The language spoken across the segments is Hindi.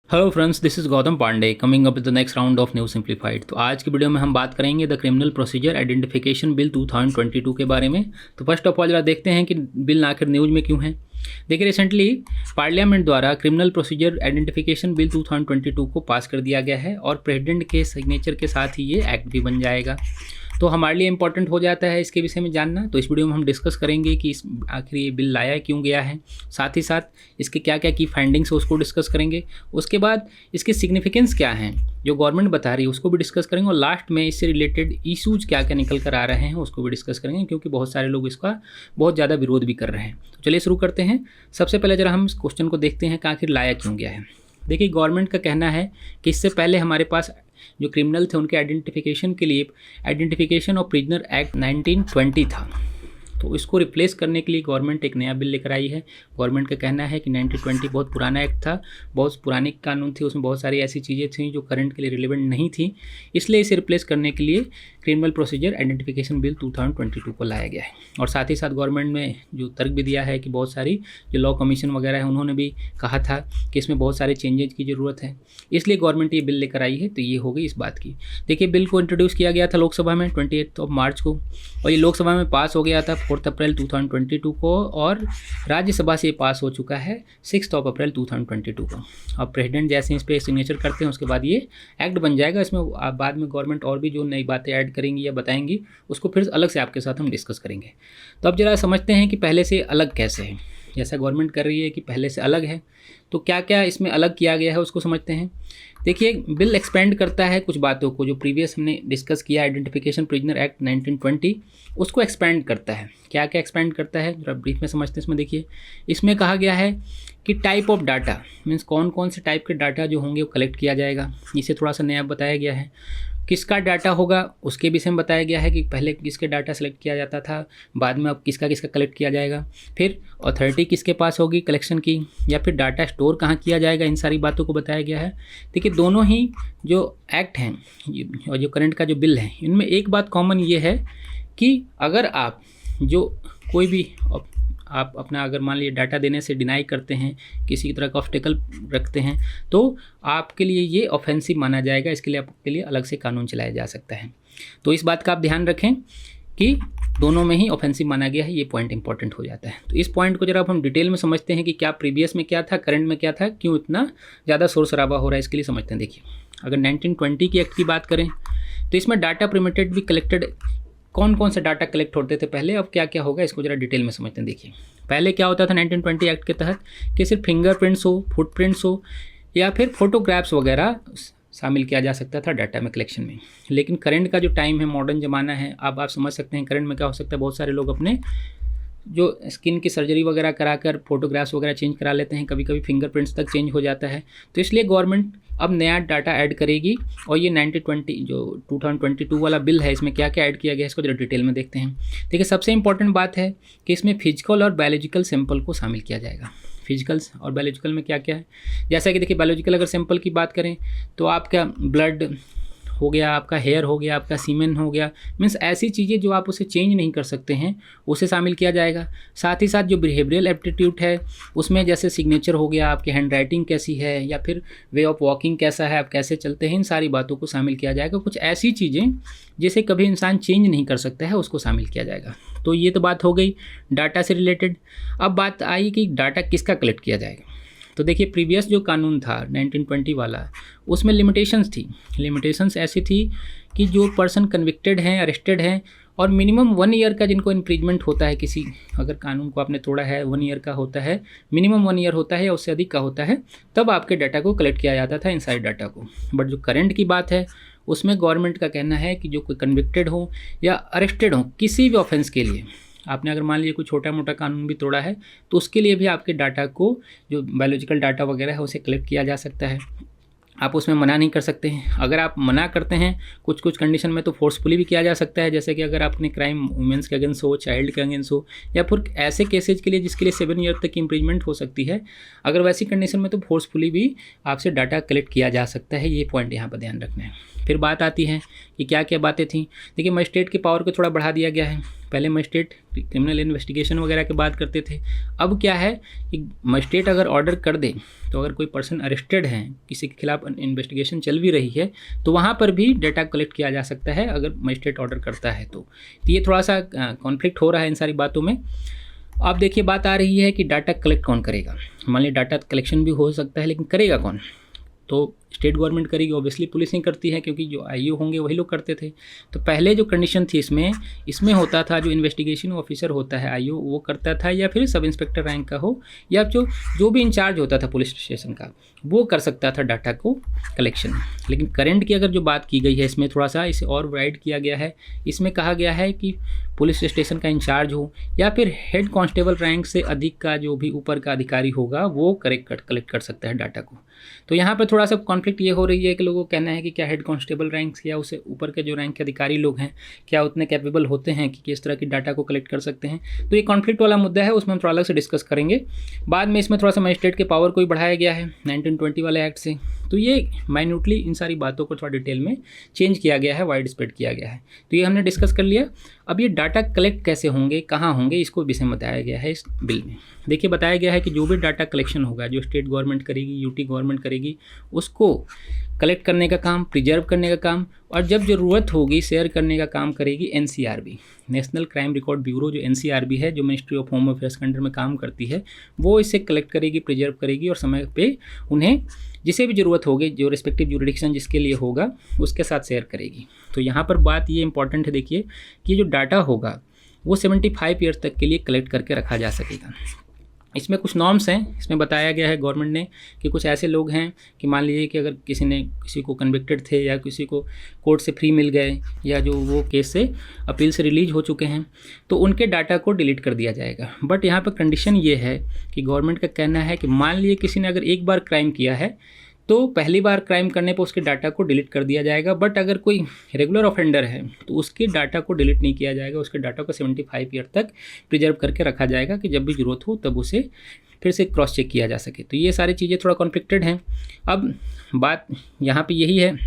Hello friends, this is Gautam Pandey coming up with the next round of new simplified. तो आज की वीडियो में हम बात करेंगे the criminal procedure identification bill 2022 के बारे में। तो फर्स्ट ऑफ ऑल जरा देखते हैं कि बिल आखिर न्यूज में क्यों है। देखिए, रिसेंटली पार्लियामेंट द्वारा क्रिमिनल प्रोसीजर आइडेंटिफिकेशन बिल 2022 को पास कर दिया गया है और प्रेसिडेंट के सिग्नेचर के साथ ही ये एक्ट भी बन जाएगा। तो हमारे लिए इंपॉर्टेंट हो जाता है इसके विषय में जानना। तो इस वीडियो में हम डिस्कस करेंगे कि आखिर ये बिल लाया क्यों गया है, साथ ही साथ इसके क्या क्या की फाइंडिंग्स है उसको डिस्कस करेंगे। उसके बाद इसके सिग्निफिकेंस क्या हैं जो गवर्नमेंट बता रही है उसको भी डिस्कस करेंगे, और लास्ट में इससे रिलेटेड इशूज़ क्या क्या निकल कर आ रहे हैं उसको भी डिस्कस करेंगे, क्योंकि बहुत सारे लोग इसका बहुत ज़्यादा विरोध भी कर रहे हैं। तो चलिए शुरू करते हैं। सबसे पहले जरा हम इस क्वेश्चन को देखते हैं कि आखिर लाया क्यों गया है। देखिए, गवर्नमेंट का कहना है कि इससे पहले हमारे पास जो क्रिमिनल थे उनके आइडेंटिफिकेशन के लिए आइडेंटिफिकेशन ऑफ प्रिजनर एक्ट 1920 था। तो इसको रिप्लेस करने के लिए गवर्नमेंट एक नया बिल लेकर आई है। गवर्नमेंट का कहना है कि 1920 बहुत पुराना एक्ट था, बहुत पुरानी कानून थी, उसमें बहुत सारी ऐसी चीज़ें थी जो करंट के लिए रिलेवेंट नहीं थी, इसलिए इसे रिप्लेस करने के लिए क्रिमिनल प्रोसीजर आइडेंटिफिकेशन बिल 2022 को लाया गया है। और साथ ही साथ गवर्नमेंट में जो तर्क भी दिया है कि बहुत सारी जो लॉ कमीशन वगैरह है उन्होंने भी कहा था कि इसमें बहुत सारे चेंजेज की ज़रूरत है, इसलिए गवर्नमेंट ये बिल लेकर आई है। तो ये हो गई इस बात की। देखिए, बिल को इंट्रोड्यूस किया गया था लोकसभा में 28 मार्च को, और ये लोकसभा में पास हो गया था 4 अप्रैल 2022 को, और राज्यसभा से पास हो चुका है 6 अप्रैल 2022 को। अब प्रेसिडेंट जैसे इस पर सिग्नेचर करते हैं उसके बाद ये एक्ट बन जाएगा। इसमें बाद में गवर्नमेंट और भी जो नई बातें ऐड करेंगी या बताएंगी उसको फिर अलग से आपके साथ हम डिस्कस करेंगे। तो अब जरा समझते हैं कि पहले से अलग कैसे है। जैसा गवर्नमेंट कर रही है कि पहले से अलग है, तो क्या क्या इसमें अलग किया गया है उसको समझते हैं। देखिए, बिल एक्सपेंड करता है कुछ बातों को जो प्रीवियस हमने डिस्कस किया आइडेंटिफिकेशन प्रिजनर एक्ट 1920, उसको एक्सपेंड करता है। क्या क्या एक्सपेंड करता है जरा ब्रीफ में समझते हैं। इसमें देखिए, इसमें कहा गया है कि टाइप ऑफ डाटा मीन्स कौन कौन से टाइप के डाटा जो होंगे वो कलेक्ट किया जाएगा, इसे थोड़ा सा नया बताया गया है। किसका डाटा होगा उसके विषय में बताया गया है कि पहले किसके डाटा सेलेक्ट किया जाता था, बाद में अब किसका किसका कलेक्ट किया जाएगा, फिर अथॉरिटी किसके पास होगी कलेक्शन की, या फिर डाटा स्टोर कहाँ किया जाएगा, इन सारी बातों को बताया गया है। देखिए, दोनों ही जो एक्ट हैं और जो करंट का जो बिल है, इनमें एक बात कॉमन ये है कि अगर आप जो कोई भी आप अपना अगर मान लीजिए डाटा देने से डिनाई करते हैं, किसी तरह का ऑब्स्टेकल रखते हैं, तो आपके लिए ये ऑफेंसिव माना जाएगा। इसके लिए आपके लिए अलग से कानून चलाया जा सकता है। तो इस बात का आप ध्यान रखें कि दोनों में ही ऑफेंसिव माना गया है, ये पॉइंट इंपॉर्टेंट हो जाता है। तो इस पॉइंट को जरा अब हम डिटेल में समझते हैं कि क्या प्रीवियस में क्या था, करंट में क्या था, क्यों इतना ज़्यादा शोर शराबा हो रहा है, इसके लिए समझते हैं। देखिए, अगर 1920 की एक्ट की बात करें तो इसमें डाटा परमिटेड भी कलेक्टेड, कौन कौन सा डाटा कलेक्ट होते थे पहले, अब क्या क्या होगा इसको जरा डिटेल में समझते हैं। देखिए, पहले क्या होता था 1920 एक्ट के तहत कि सिर्फ फिंगरप्रिंट्स हो, फुटप्रिंट्स हो, या फिर फोटोग्राफ्स वगैरह शामिल किया जा सकता था डाटा में कलेक्शन में। लेकिन करंट का जो टाइम है, मॉडर्न ज़माना है, अब आप समझ सकते हैं करंट में क्या हो सकता है। बहुत सारे लोग अपने जो स्किन की सर्जरी वगैरह कराकर फोटोग्राफ्स वगैरह चेंज करा लेते हैं, कभी कभी फिंगरप्रिंट्स तक चेंज हो जाता है। तो इसलिए गवर्नमेंट अब नया डाटा ऐड करेगी, और ये 1920 जो 2022 वाला बिल है इसमें क्या क्या ऐड किया गया है इसको जरा डिटेल में देखते हैं। देखिए, सबसे इंपॉर्टेंट बात है कि इसमें फिजिकल और बायोलॉजिकल सैंपल को शामिल किया जाएगा। फिजिकल और बायोलॉजिकल में क्या क्या है, जैसा कि देखिए, बायोलॉजिकल अगर सैंपल की बात करें तो आपका ब्लड हो गया, आपका हेयर हो गया, आपका सीमेन हो गया, मीन्स ऐसी चीज़ें जो आप उसे चेंज नहीं कर सकते हैं उसे शामिल किया जाएगा। साथ ही साथ जो बिहेवियरल एप्टीट्यूड है उसमें जैसे सिग्नेचर हो गया, आपकी हैंड राइटिंग कैसी है, या फिर वे ऑफ वॉकिंग कैसा है, आप कैसे चलते हैं, इन सारी बातों को शामिल किया जाएगा। कुछ ऐसी चीज़ें जिसे कभी इंसान चेंज नहीं कर सकता है उसको शामिल किया जाएगा। तो ये तो बात हो गई डाटा से रिलेटेड। अब बात आई कि डाटा किसका कलेक्ट किया जाएगा। तो देखिए, प्रीवियस जो कानून था 1920 वाला, उसमें लिमिटेशंस थी। लिमिटेशंस ऐसी थी कि जो पर्सन कन्विक्टेड हैं, अरेस्टेड हैं, और मिनिमम 1 ईयर का जिनको इम्प्रिजमेंट होता है, किसी अगर कानून को आपने तोड़ा है 1 ईयर का होता है, मिनिमम 1 ईयर होता है या उससे अधिक का होता है, तब आपके डाटा को कलेक्ट किया जाता था, इनसाइड डाटा को। बट जो करंट की बात है उसमें गवर्नमेंट का कहना है कि जो कोई कन्विक्टेड हो या अरेस्टेड हो किसी भी ऑफेंस के लिए, आपने अगर मान लीजिए कोई छोटा मोटा कानून भी तोड़ा है तो उसके लिए भी आपके डाटा को, जो बायोलॉजिकल डाटा वगैरह है, उसे कलेक्ट किया जा सकता है। आप उसमें मना नहीं कर सकते हैं। अगर आप मना करते हैं कुछ कुछ कंडीशन में तो फोर्सफुली भी किया जा सकता है, जैसे कि अगर आपने क्राइम वुमेंस के अगेंस्ट हो, चाइल्ड के अगेंस्ट हो, या फिर ऐसे केसेज के लिए जिसके लिए 7 ईयर तक की इम्प्रीजमेंट हो सकती है, अगर वैसी कंडीशन में तो फोर्सफुली भी आपसे डाटा कलेक्ट किया जा सकता है। ये पॉइंट यहाँ पर ध्यान रखना है। फिर बात आती है कि क्या क्या बातें थी। देखिए, मजिस्ट्रेट की पावर को थोड़ा बढ़ा दिया गया है। पहले मजिस्ट्रेट क्रिमिनल इन्वेस्टिगेशन वगैरह की बात करते थे, अब क्या है कि मजिस्ट्रेट अगर ऑर्डर कर दे तो अगर कोई पर्सन अरेस्टेड है, किसी के खिलाफ इन्वेस्टिगेशन चल भी रही है, तो वहाँ पर भी डेटा कलेक्ट किया जा सकता है अगर मजिस्ट्रेट ऑर्डर करता है। तो ये थोड़ा सा कॉन्फ्लिक्ट हो रहा है इन सारी बातों में। अब देखिए, बात आ रही है कि डाटा कलेक्ट कौन करेगा। मान लीजिए डाटा कलेक्शन भी हो सकता है, लेकिन करेगा कौन? तो स्टेट गवर्नमेंट करेगी, ऑब्वियसली पुलिस नहीं करती है, क्योंकि जो आईओ होंगे वही लोग करते थे। तो पहले जो कंडीशन थी इसमें होता था, जो इन्वेस्टिगेशन ऑफिसर होता है आईओ, वो करता था, या फिर सब इंस्पेक्टर रैंक का हो, या जो भी इंचार्ज होता था पुलिस स्टेशन का, वो कर सकता था डाटा को कलेक्शन। लेकिन करंट की अगर जो बात की गई है, इसमें थोड़ा सा इसे और वाइड किया गया है। इसमें कहा गया है कि पुलिस स्टेशन का इंचार्ज हो या फिर हेड कांस्टेबल रैंक से अधिक का जो भी ऊपर का अधिकारी होगा, वो कलेक्ट कर सकता है डाटा को। तो यहाँ पर थोड़ा सा कॉन्फ्लिक्ट ये हो रही है कि लोगों को कहना है कि क्या हेड कांस्टेबल रैंक या उससे ऊपर के जो रैंक के अधिकारी लोग हैं, क्या उतने कैपेबल होते हैं कि किस तरह की डाटा को कलेक्ट कर सकते हैं। तो ये कॉन्फ्लिक्ट वाला मुद्दा है, उसमें हम थोड़ा अलग से डिस्कस करेंगे बाद में। इसमें थोड़ा सा मजिस्ट्रेट के पावर को भी बढ़ाया गया है 1920 वाले एक्ट से। तो ये माइन्यूटली इन सारी बातों को थोड़ा डिटेल में चेंज किया गया है, वाइड स्प्रेड किया गया है। तो ये हमने डिस्कस कर लिया। अब ये डाटा कलेक्ट कैसे होंगे, कहाँ होंगे, इसको विषय में बताया गया है इस बिल में। देखिए, बताया गया है कि जो भी डाटा कलेक्शन होगा, जो स्टेट गवर्नमेंट करेगी, यूटी गवर्नमेंट करेगी, उसको कलेक्ट करने का काम, प्रिजर्व करने का काम, और जब ज़रूरत होगी शेयर करने का काम करेगी NCRB, national crime record bureau. जो एनसीआरबी है, जो मिनिस्ट्री ऑफ होम अफेयर्स के अंडर में काम करती है, वो इसे कलेक्ट करेगी, प्रिजर्व करेगी, और समय पे उन्हें जिसे भी ज़रूरत होगी, जो रिस्पेक्टिव जुरिडिक्शन जिसके लिए होगा, उसके साथ शेयर करेगी। तो यहाँ पर बात ये इंपॉर्टेंट है, देखिए कि जो डाटा होगा वो 75 ईयर्स तक के लिए कलेक्ट करके रखा जा सकेगा। इसमें कुछ नॉर्म्स हैं, इसमें बताया गया है गवर्नमेंट ने कि कुछ ऐसे लोग हैं कि मान लीजिए कि अगर किसी को कन्विक्टेड थे, या किसी को कोर्ट से फ्री मिल गए, या जो वो केस से अपील से रिलीज हो चुके हैं, तो उनके डाटा को डिलीट कर दिया जाएगा। बट यहाँ पर कंडीशन ये है कि गवर्नमेंट का कहना है कि मान लीजिए किसी ने अगर एक बार क्राइम किया है, तो पहली बार क्राइम करने पर उसके डाटा को डिलीट कर दिया जाएगा। बट अगर कोई रेगुलर ऑफेंडर है तो उसके डाटा को डिलीट नहीं किया जाएगा, उसके डाटा को 75 ईयर तक प्रिजर्व करके रखा जाएगा कि जब भी ज़रूरत हो तब उसे फिर से क्रॉस चेक किया जा सके। तो ये सारी चीज़ें थोड़ा कॉन्फ्लिक्टेड हैं। अब बात यहाँ पे यही है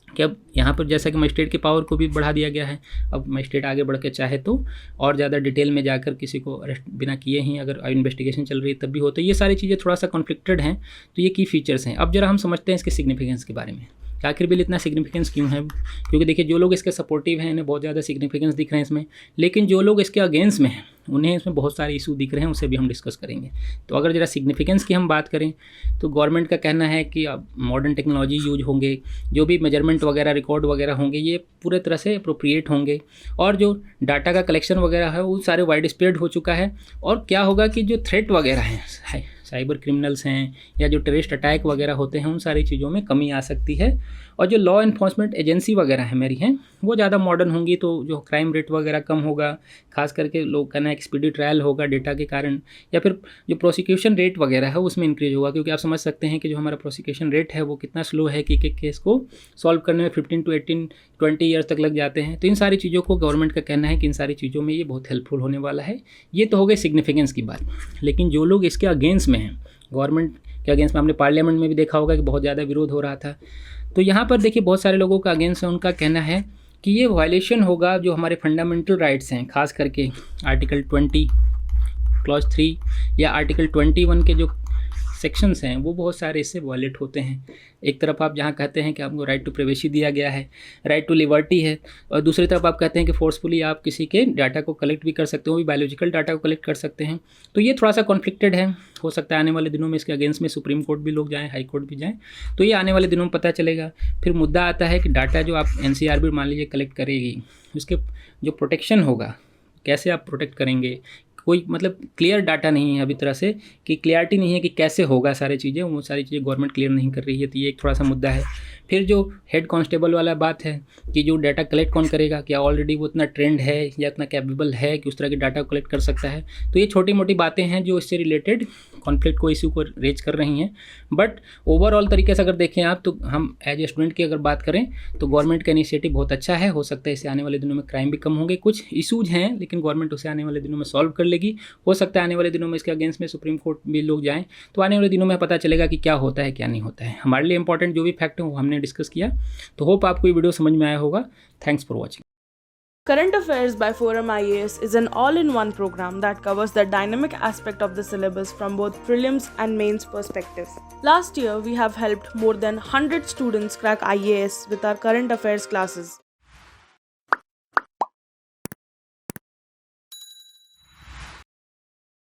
कि अब यहाँ पर जैसा कि मजिस्ट्रेट की पावर को भी बढ़ा दिया गया है। अब मजिस्ट्रेट आगे बढ़ के चाहे तो और ज़्यादा डिटेल में जाकर किसी को अरेस्ट बिना किए ही अगर इन्वेस्टिगेशन चल रही है तब भी हो। तो ये सारी चीज़ें थोड़ा सा कॉन्फ्लिक्टेड हैं। तो ये की फीचर्स हैं। अब जरा हम समझते हैं इसके सिग्निफिकेंस के बारे में, आखिर बिल इतना सिग्निफिकेंस क्यों है। क्योंकि देखिए, जो लोग इसके सपोर्टिव हैं इन्हें बहुत ज़्यादा सिग्निफिकेंस दिख रहे हैं इसमें, लेकिन जो लोग इसके अगेंस्ट में हैं उन्हें इसमें बहुत सारे इशू दिख रहे हैं, उसे भी हम डिस्कस करेंगे। तो अगर जरा सिग्निफिकेंस की हम बात करें तो गवर्नमेंट का कहना है कि अब मॉडर्न टेक्नोलॉजी यूज होंगे, जो भी मेजरमेंट वगैरह रिकॉर्ड वगैरह होंगे ये पूरे तरह से अप्रोप्रिएट होंगे, और जो डाटा का कलेक्शन वगैरह है वो सारे वाइड स्प्रेड हो चुका है। और क्या होगा कि जो थ्रेट वगैरह हैं, साइबर क्रिमिनल्स हैं या जो टेररिस्ट अटैक वगैरह होते हैं, उन सारी चीज़ों में कमी आ सकती है। और जो लॉ इन्फोर्समेंट एजेंसी वगैरह है मेरी हैं, वो ज़्यादा मॉडर्न होंगी, तो जो क्राइम रेट वगैरह कम होगा। खास करके लोग कहना है कि स्पीडी ट्रायल होगा डेटा के कारण, या फिर जो प्रोसिक्यूशन रेट वगैरह है उसमें इंक्रीज होगा। क्योंकि आप समझ सकते हैं कि जो हमारा प्रोसिक्यूशन रेट है वो कितना स्लो है कि एक केस को सॉल्व करने में 15 to 20 ईयर्स तक लग जाते हैं। तो इन सारी चीज़ों को गवर्नमेंट का कहना है कि इन सारी चीज़ों में ये बहुत हेल्पफुल होने वाला है। ये तो हो गई सिग्निफिकेंस की बात। लेकिन जो लोग इसके अगेंस्ट में हैं, गवर्नमेंट के अगेंस्ट में, आपने पार्लियामेंट में भी देखा होगा कि बहुत ज़्यादा विरोध हो रहा था। तो यहाँ पर देखिए बहुत सारे लोगों का अगेंस्ट है, उनका कहना है कि ये वायलेशन होगा जो हमारे फंडामेंटल राइट्स हैं, खास करके आर्टिकल 20 क्लॉज 3 या आर्टिकल 21 के जो सेक्शंस हैं वो बहुत सारे इससे वायलेट होते हैं। एक तरफ आप जहाँ कहते हैं कि आपको राइट टू प्राइवेसी दिया गया है, राइट टू लिबर्टी है, और दूसरी तरफ आप कहते हैं कि फोर्सफुली आप किसी के डाटा को कलेक्ट भी कर सकते हो, भी बायोलॉजिकल डाटा को कलेक्ट कर सकते हैं। तो ये थोड़ा सा कॉन्फ्लिक्टेड है। हो सकता है आने वाले दिनों में इसके अगेंस्ट में सुप्रीम कोर्ट भी लोग जाएँ, हाई कोर्ट भी जाएँ, तो ये आने वाले दिनों में पता चलेगा। फिर मुद्दा आता है कि डाटा जो आप एनसीआरबी मान लीजिए कलेक्ट करेगी, उसके जो प्रोटेक्शन होगा, कैसे आप प्रोटेक्ट करेंगे। कोई मतलब क्लियर डाटा नहीं है अभी तरह से, कि क्लियरिटी नहीं है कि कैसे होगा सारी चीज़ें, वो सारी चीज़ें गवर्नमेंट क्लियर नहीं कर रही है। तो ये एक थोड़ा सा मुद्दा है। फिर जो हेड कांस्टेबल वाला बात है कि जो डाटा कलेक्ट कौन करेगा, क्या ऑलरेडी वो इतना ट्रेंड है या इतना कैपेबल है कि उस तरह के डाटा कलेक्ट कर सकता है। तो ये छोटी मोटी बातें हैं जो इससे रिलेटेड कॉन्फ्लिक्ट को, इशू को रेज कर रही हैं। बट ओवरऑल तरीके से अगर देखें आप, तो हम एज ए स्टूडेंट की अगर बात करें तो गवर्नमेंट का इनिशिएटिव बहुत अच्छा है। हो सकता है इससे आने वाले दिनों में क्राइम भी कम होंगे। कुछ इशूज़ हैं लेकिन गवर्नमेंट उसे आने वाले दिनों में सॉल्व कर लेगी। हो सकता है आने वाले दिनों में इसके अगेंस्ट में सुप्रीम कोर्ट भी लोग जाएँ, तो आने वाले दिनों में पता चलेगा कि क्या होता है क्या नहीं होता है। हमारे लिए इंपॉर्टेंट जो भी फैक्ट है वो हमने डिस्कस किया। तो होप आपको ये वीडियो समझ में आया होगा। Thanks for watching. Current Affairs by Forum IAS is an all-in-one program that covers the dynamic aspect of the syllabus from both prelims and mains perspectives. Last year, we have helped more than 100 students crack IAS with our current affairs classes.